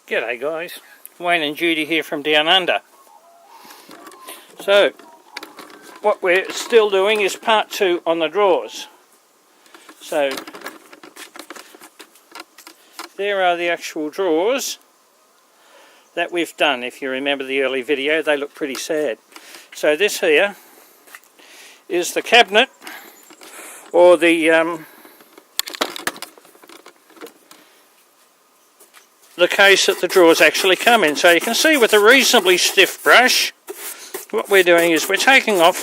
G'day guys, Wayne and Judy here from Down Under. So, what we're still doing is part 2 on the drawers. So, there are the actual drawers that we've done. If you remember the early video, they look pretty sad. So this here is the cabinet, or the case that the drawers actually come in. So you can see with a reasonably stiff brush, what we're doing is we're taking off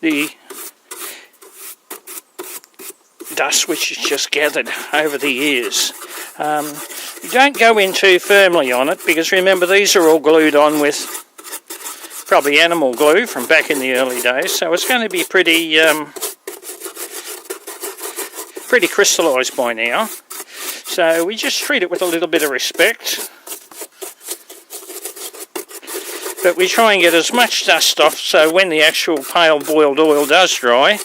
the dust which is just gathered over the years. You don't go in too firmly on it, because remember these are all glued on with probably animal glue from back in the early days, so it's going to be pretty crystallised by now. So we just treat it with a little bit of respect, but we try and get as much dust off so when the actual pale boiled oil does dry,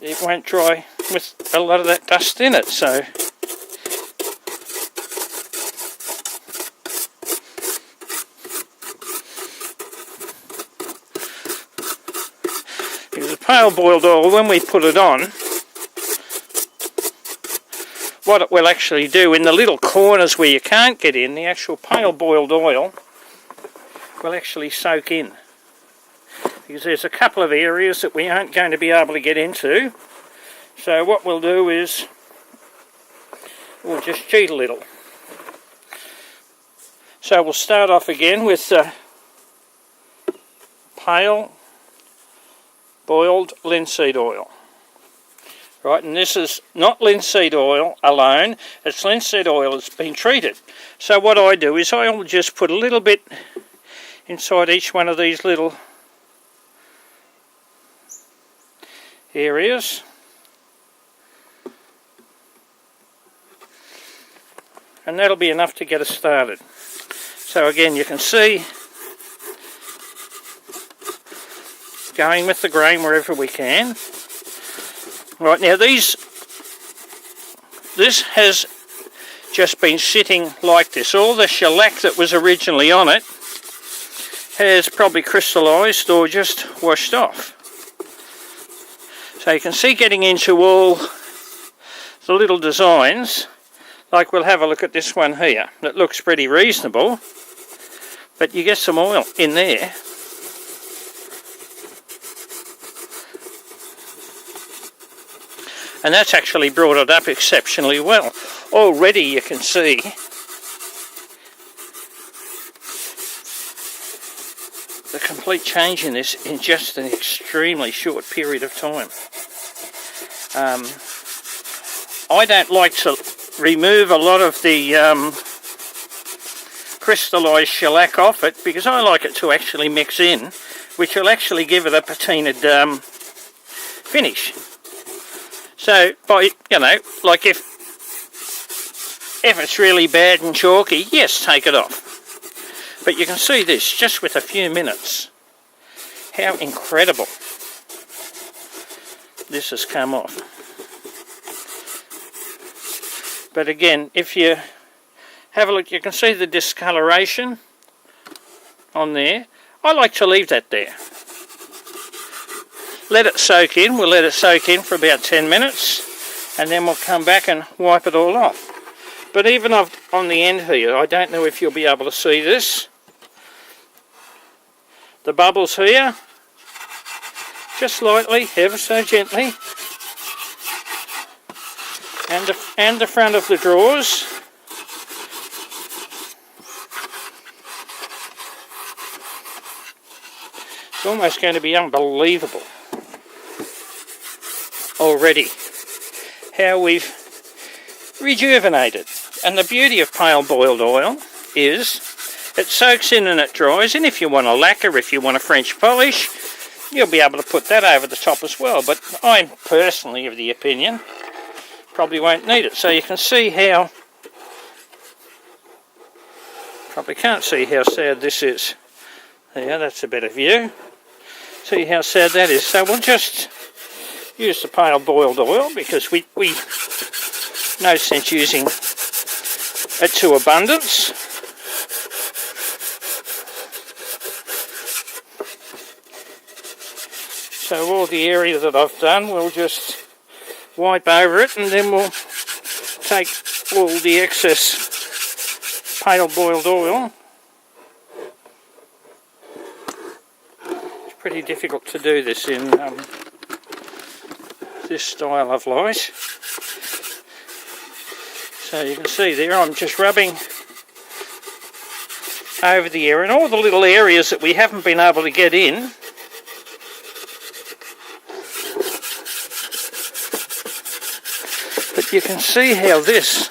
it won't dry with a lot of that dust in it. So because the pale boiled oil, when we put it on, what it will actually do in the little corners where you can't get in, the actual pale boiled oil will actually soak in, because there's a couple of areas that we aren't going to be able to get into. So what we'll do is we'll just cheat a little. So we'll start off again with pale boiled linseed oil. Right, and this is not linseed oil alone, it's linseed oil that's been treated. So what I do is I'll just put a little bit inside each one of these little areas. And that'll be enough to get us started. So again, you can see, going with the grain wherever we can. Right, now this has just been sitting like this. All the shellac that was originally on it has probably crystallised or just washed off. So you can see getting into all the little designs, like we'll have a look at this one here, that looks pretty reasonable, but you get some oil in there. And that's actually brought it up exceptionally well. Already you can see the complete change in this in just an extremely short period of time. I don't like to remove a lot of the crystallised shellac off it, because I like it to actually mix in, which will actually give it a patinaed finish. So, by, you know, like if it's really bad and chalky, yes, take it off. But you can see this, just with a few minutes, how incredible this has come off. But again, if you have a look, you can see the discoloration on there. I like to leave that there. Let it soak in. We'll let it soak in for about 10 minutes, and then we'll come back and wipe it all off. But even on the end here, I don't know if you'll be able to see this. The bubbles here, just slightly, ever so gently, and the front of the drawers. It's almost going to be unbelievable already how we've rejuvenated. And the beauty of pale boiled oil is it soaks in and it dries, and if you want to lacquer, if you want a French polish, you'll be able to put that over the top as well. But I'm personally of the opinion probably won't need it. So you can see how, probably can't see how sad this is. There, that's a better view. See how sad that is. So we'll just use the pale boiled oil because we no sense using it to abundance. So all the area that I've done, we'll just wipe over it, and then we'll take all the excess pale boiled oil. It's pretty difficult to do this in this style of lice. So you can see there, I'm just rubbing over the area, and all the little areas that we haven't been able to get in. But you can see how this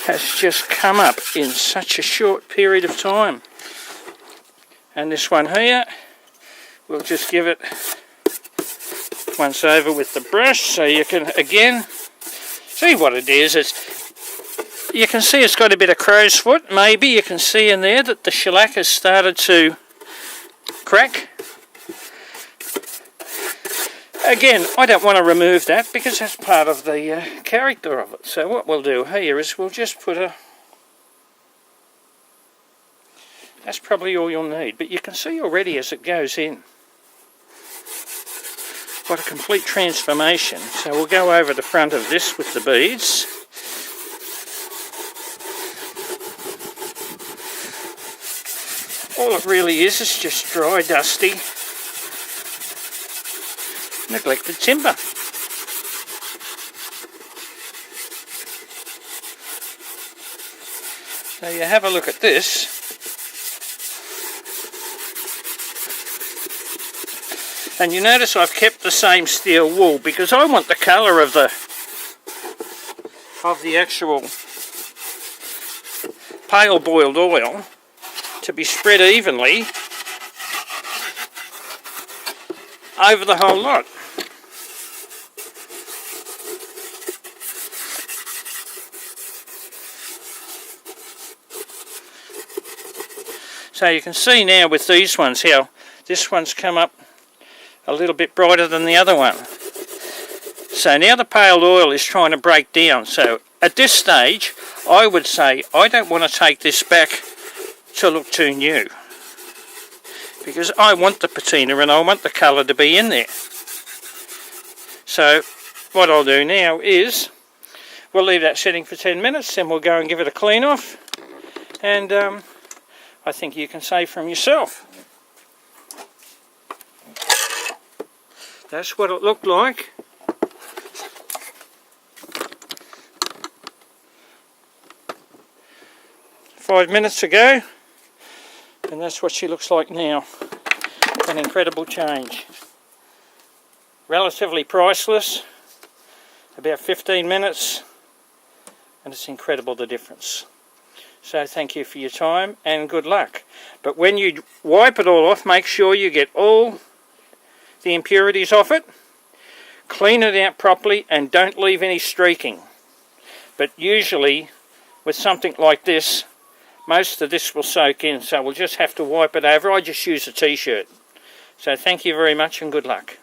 has just come up in such a short period of time. And this one here, we'll just give it once over with the brush so you can again see what it is. You can see it's got a bit of crow's foot. Maybe you can see in there that the shellac has started to crack. Again, I don't want to remove that because that's part of the character of it. So what we'll do here is we'll just put a... That's probably all you'll need, but you can see already as it goes in what a complete transformation. So we'll go over the front of this with the beads. All it really is just dry, dusty, neglected timber. So you have a look at this. And you notice I've kept the same steel wool because I want the colour of the actual pale boiled oil to be spread evenly over the whole lot. So you can see now with these ones how this one's come up a little bit brighter than the other one. So now the pale oil is trying to break down. So at this stage I would say I don't want to take this back to look too new, because I want the patina and I want the colour to be in there. So what I'll do now is we'll leave that setting for 10 minutes, then we'll go and give it a clean off, and I think you can say from yourself. That's what it looked like. Five minutes ago, and that's what she looks like now. An incredible change. Relatively priceless, about 15 minutes, and it's incredible the difference. So thank you for your time and good luck. But when you wipe it all off, make sure you get all the impurities off it, clean it out properly, and don't leave any streaking. But usually with something like this, most of this will soak in, so we'll just have to wipe it over. I just use a t-shirt. So thank you very much and good luck.